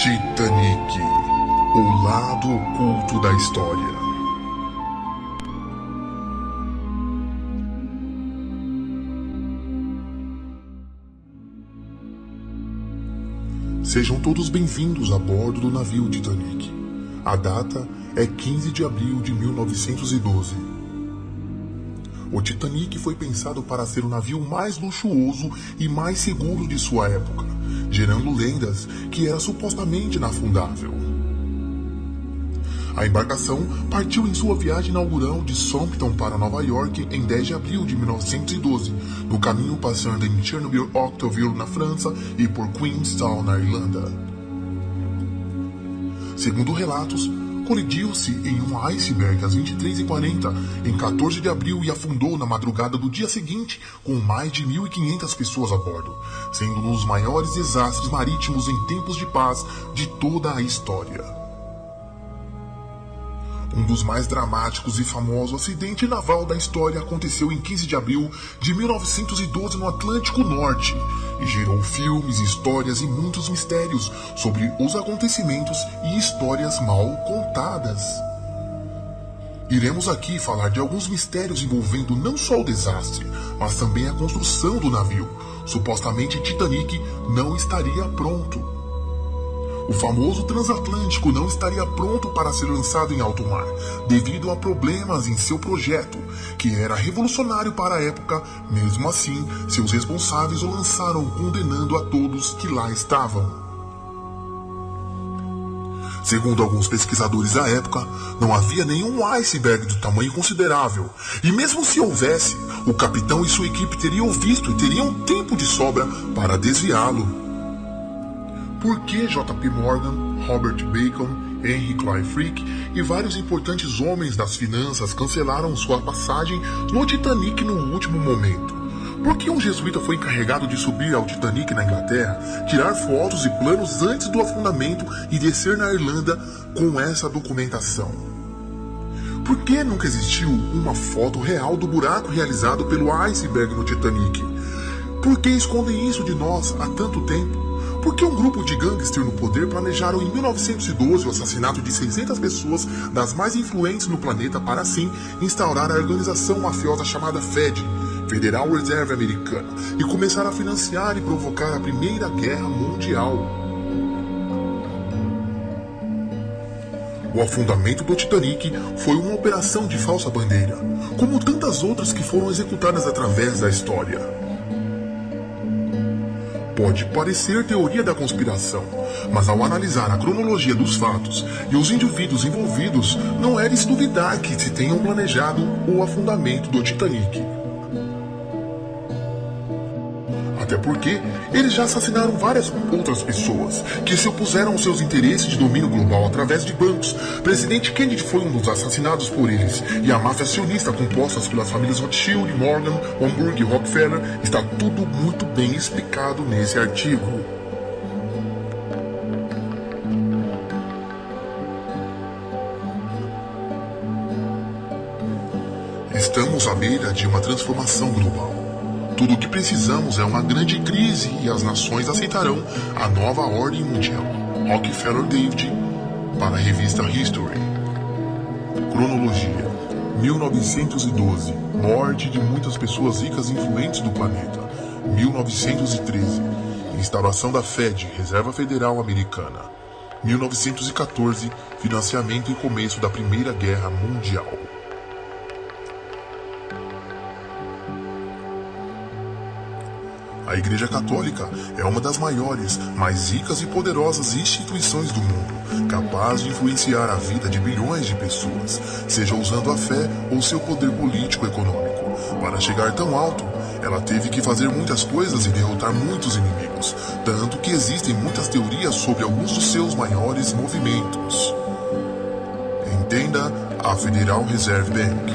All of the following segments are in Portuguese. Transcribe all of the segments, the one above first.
Titanic, o lado oculto da história. Sejam todos bem-vindos a bordo do navio Titanic. A data é 15 de abril de 1912. O Titanic foi pensado para ser o navio mais luxuoso e mais seguro de sua época, gerando lendas que era supostamente inafundável. A embarcação partiu em sua viagem inaugural de Southampton para Nova York em 10 de abril de 1912, no caminho passando em Chernobyl-Octeville, na França, e por Queenstown, na Irlanda. Segundo relatos, colidiu-se em um iceberg às 23h40 em 14 de abril e afundou na madrugada do dia seguinte com mais de 1.500 pessoas a bordo, sendo um dos maiores desastres marítimos em tempos de paz de toda a história. Um dos mais dramáticos e famosos acidentes naval da história aconteceu em 15 de abril de 1912 no Atlântico Norte e gerou filmes, histórias e muitos mistérios sobre os acontecimentos e histórias mal contadas. Iremos aqui falar de alguns mistérios envolvendo não só o desastre, mas também a construção do navio. Supostamente Titanic não estaria pronto. O famoso transatlântico não estaria pronto para ser lançado em alto mar, devido a problemas em seu projeto, que era revolucionário para a época. Mesmo assim, seus responsáveis o lançaram condenando a todos que lá estavam. Segundo alguns pesquisadores da época, não havia nenhum iceberg do tamanho considerável, e mesmo se houvesse, o capitão e sua equipe teriam visto e teriam tempo de sobra para desviá-lo. Por que J.P. Morgan, Robert Bacon, Henry Clay Frick e vários importantes homens das finanças cancelaram sua passagem no Titanic no último momento? Por que um jesuíta foi encarregado de subir ao Titanic na Inglaterra, tirar fotos e planos antes do afundamento e descer na Irlanda com essa documentação? Por que nunca existiu uma foto real do buraco realizado pelo iceberg no Titanic? Por que escondem isso de nós há tanto tempo? Por que um grupo de gangsters no poder planejaram em 1912 o assassinato de 600 pessoas das mais influentes no planeta para assim instaurar a organização mafiosa chamada FED, Federal Reserve Americana, e começar a financiar e provocar a Primeira Guerra Mundial? O afundamento do Titanic foi uma operação de falsa bandeira, como tantas outras que foram executadas através da história. Pode parecer teoria da conspiração, mas ao analisar a cronologia dos fatos e os indivíduos envolvidos, não é de se duvidar que se tenham planejado o afundamento do Titanic. Até porque eles já assassinaram várias outras pessoas que se opuseram aos seus interesses de domínio global através de bancos. Presidente Kennedy foi um dos assassinados por eles, e a máfia acionista composta pelas famílias Rothschild, Morgan, Hamburg e Rockefeller está tudo muito bem explicado nesse artigo. Estamos à beira de uma transformação global. Tudo o que precisamos é uma grande crise e as nações aceitarão a nova ordem mundial. Rockefeller David, para a revista History. Cronologia: 1912, morte de muitas pessoas ricas e influentes do planeta. 1913, instauração da FED, Reserva Federal Americana. 1914, financiamento e começo da Primeira Guerra Mundial. A Igreja Católica é uma das maiores, mais ricas e poderosas instituições do mundo, capaz de influenciar a vida de bilhões de pessoas, seja usando a fé ou seu poder político-econômico. Para chegar tão alto, ela teve que fazer muitas coisas e derrotar muitos inimigos, tanto que existem muitas teorias sobre alguns dos seus maiores movimentos. Entenda a Federal Reserve Bank.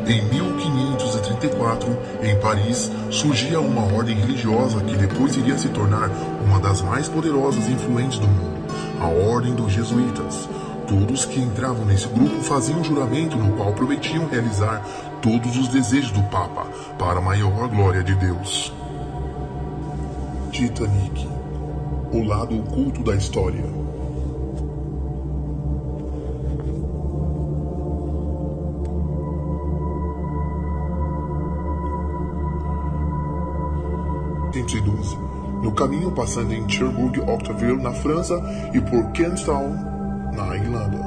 Em 1534, em Paris, surgia uma ordem religiosa que depois iria se tornar uma das mais poderosas e influentes do mundo, a Ordem dos Jesuítas. Todos que entravam nesse grupo faziam um juramento no qual prometiam realizar todos os desejos do Papa para a maior glória de Deus. Titanic, o lado oculto da história. No caminho passando em Cherbourg, Octeville, na França, e por Queenstown, na Irlanda.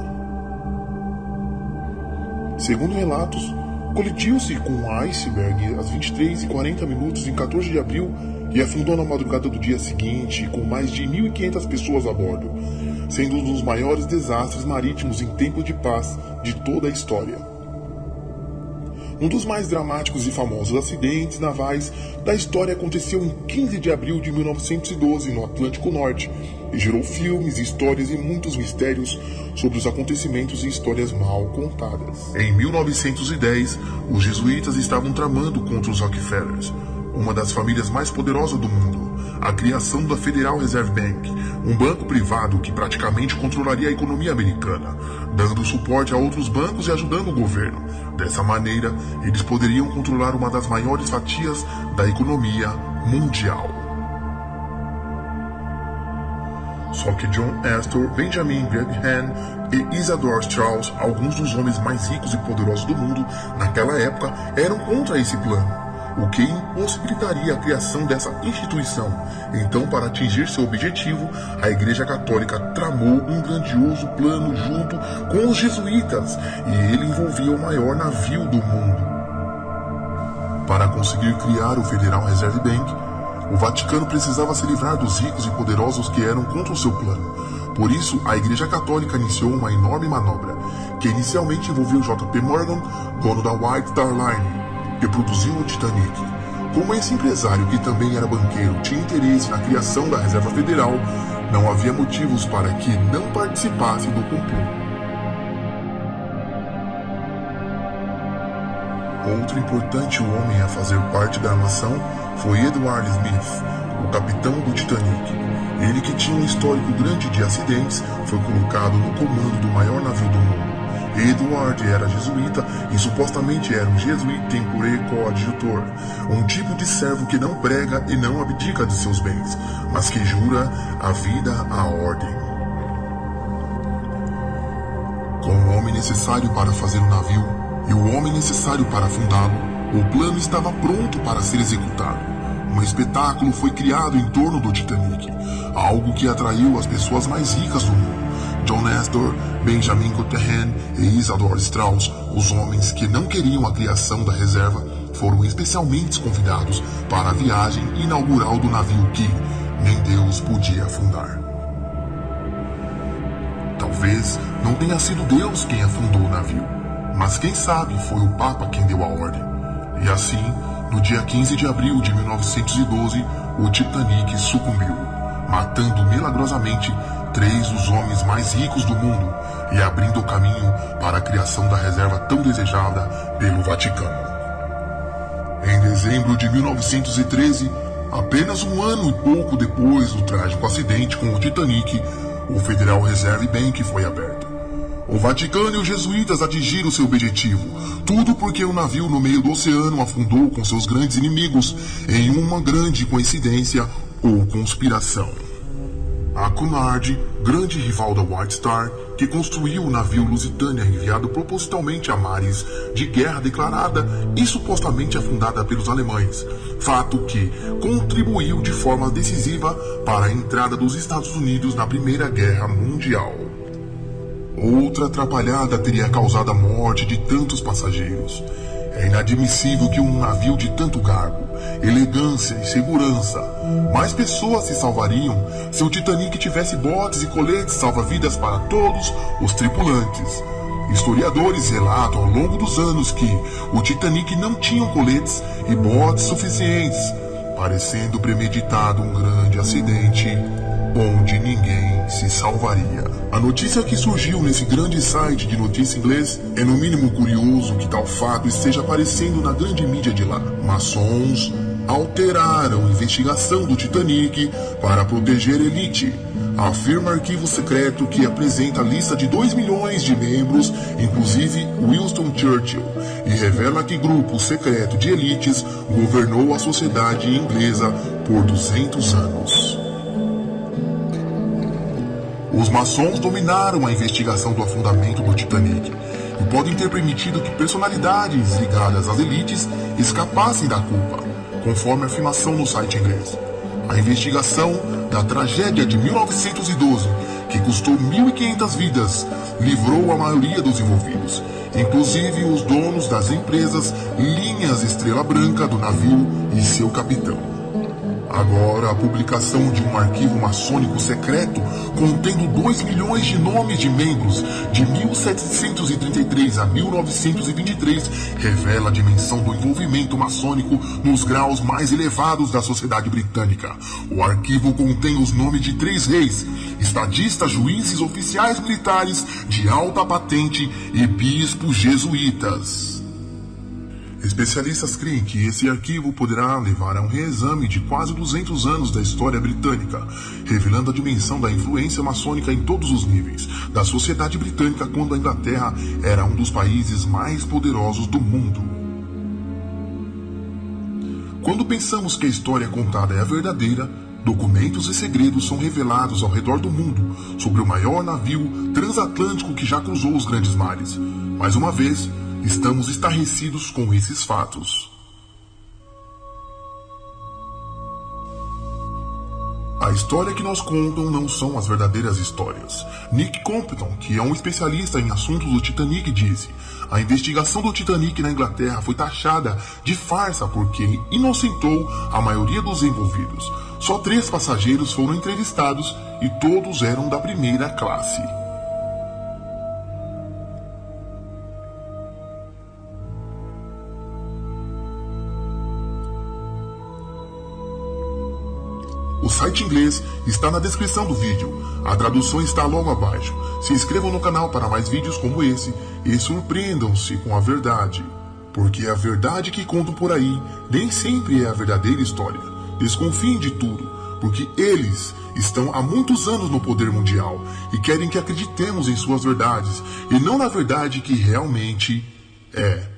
Segundo relatos, colidiu-se com um iceberg às 23h40 em 14 de abril e afundou na madrugada do dia seguinte, com mais de 1.500 pessoas a bordo, sendo um dos maiores desastres marítimos em tempo de paz de toda a história. Um dos mais dramáticos e famosos acidentes navais da história aconteceu em 15 de abril de 1912 no Atlântico Norte e gerou filmes, histórias e muitos mistérios sobre os acontecimentos e histórias mal contadas. Em 1910, os jesuítas estavam tramando contra os Rockefellers, uma das famílias mais poderosas do mundo, a criação da Federal Reserve Bank, um banco privado que praticamente controlaria a economia americana, dando suporte a outros bancos e ajudando o governo. Dessa maneira, eles poderiam controlar uma das maiores fatias da economia mundial. Só que John Astor, Benjamin Graham e Isidor Straus, alguns dos homens mais ricos e poderosos do mundo naquela época, eram contra esse plano, o que impossibilitaria a criação dessa instituição. Então, para atingir seu objetivo, a Igreja Católica tramou um grandioso plano junto com os jesuítas, e ele envolvia o maior navio do mundo. Para conseguir criar o Federal Reserve Bank, o Vaticano precisava se livrar dos ricos e poderosos que eram contra o seu plano. Por isso, a Igreja Católica iniciou uma enorme manobra, que inicialmente envolveu J.P. Morgan, dono da White Star Line, que produziu o Titanic. Como esse empresário, que também era banqueiro, tinha interesse na criação da Reserva Federal, não havia motivos para que não participasse do complô. Outro importante homem a fazer parte da armação foi Edward Smith, o capitão do Titanic. Ele, que tinha um histórico grande de acidentes, foi colocado no comando do maior navio do mundo. Edward era jesuíta e supostamente era um jesuíta tempore coadjutor, um tipo de servo que não prega e não abdica de seus bens, mas que jura a vida à ordem. Com o homem necessário para fazer o navio e o homem necessário para afundá-lo, o plano estava pronto para ser executado. Um espetáculo foi criado em torno do Titanic, algo que atraiu as pessoas mais ricas do mundo. John Astor, Benjamin Graham e Isidor Straus, os homens que não queriam a criação da reserva, foram especialmente convidados para a viagem inaugural do navio que nem Deus podia afundar. Talvez não tenha sido Deus quem afundou o navio, mas quem sabe foi o Papa quem deu a ordem. E assim, no dia 15 de abril de 1912, o Titanic sucumbiu, matando milagrosamente 3 dos homens mais ricos do mundo e abrindo o caminho para a criação da reserva tão desejada pelo Vaticano. Em dezembro de 1913, apenas um ano e pouco depois do trágico acidente com o Titanic, o Federal Reserve Bank foi aberto. O Vaticano e os jesuítas atingiram seu objetivo, tudo porque um navio no meio do oceano afundou com seus grandes inimigos em uma grande coincidência ou conspiração. A Cunard, grande rival da White Star, que construiu o navio Lusitânia enviado propositalmente a mares de guerra declarada e supostamente afundada pelos alemães, fato que contribuiu de forma decisiva para a entrada dos Estados Unidos na Primeira Guerra Mundial. Outra atrapalhada teria causado a morte de tantos passageiros. É inadmissível que um navio de tanto garbo, elegância e segurança, mais pessoas se salvariam se o Titanic tivesse botes e coletes salva-vidas para todos os tripulantes. Historiadores relatam ao longo dos anos que o Titanic não tinha coletes e botes suficientes, parecendo premeditado um grande acidente onde ninguém se salvaria. A notícia que surgiu nesse grande site de notícia inglês é no mínimo curioso que tal fato esteja aparecendo na grande mídia de lá. Maçons alteraram a investigação do Titanic para proteger a elite, Afirma arquivo secreto que apresenta a lista de 2 milhões de membros, inclusive Winston Churchill, e revela que grupo secreto de elites governou a sociedade inglesa por 200 anos. Os maçons dominaram a investigação do afundamento do Titanic e podem ter permitido que personalidades ligadas às elites escapassem da culpa, conforme a afirmação no site inglês. A investigação da tragédia de 1912, que custou 1.500 vidas, livrou a maioria dos envolvidos, inclusive os donos das empresas Linhas Estrela Branca do navio e seu capitão. Agora, a publicação de um arquivo maçônico secreto contendo 2 milhões de nomes de membros de 1733 a 1923 revela a dimensão do envolvimento maçônico nos graus mais elevados da sociedade britânica. O arquivo contém os nomes de 3 reis, estadistas, juízes, oficiais militares de alta patente e bispos jesuítas. Especialistas creem que esse arquivo poderá levar a um reexame de quase 200 anos da história britânica, revelando a dimensão da influência maçônica em todos os níveis da sociedade britânica quando a Inglaterra era um dos países mais poderosos do mundo. Quando pensamos que a história contada é a verdadeira, documentos e segredos são revelados ao redor do mundo sobre o maior navio transatlântico que já cruzou os grandes mares. Mais uma vez, estamos estarrecidos com esses fatos. A história que nos contam não são as verdadeiras histórias. Nick Compton, que é um especialista em assuntos do Titanic, disse: a investigação do Titanic na Inglaterra foi taxada de farsa porque inocentou a maioria dos envolvidos. Só 3 passageiros foram entrevistados e todos eram da primeira classe. O site inglês está na descrição do vídeo, a tradução está logo abaixo. Se inscrevam no canal para mais vídeos como esse e surpreendam-se com a verdade. Porque a verdade que contam por aí nem sempre é a verdadeira história. Desconfiem de tudo, porque eles estão há muitos anos no poder mundial e querem que acreditemos em suas verdades e não na verdade que realmente é.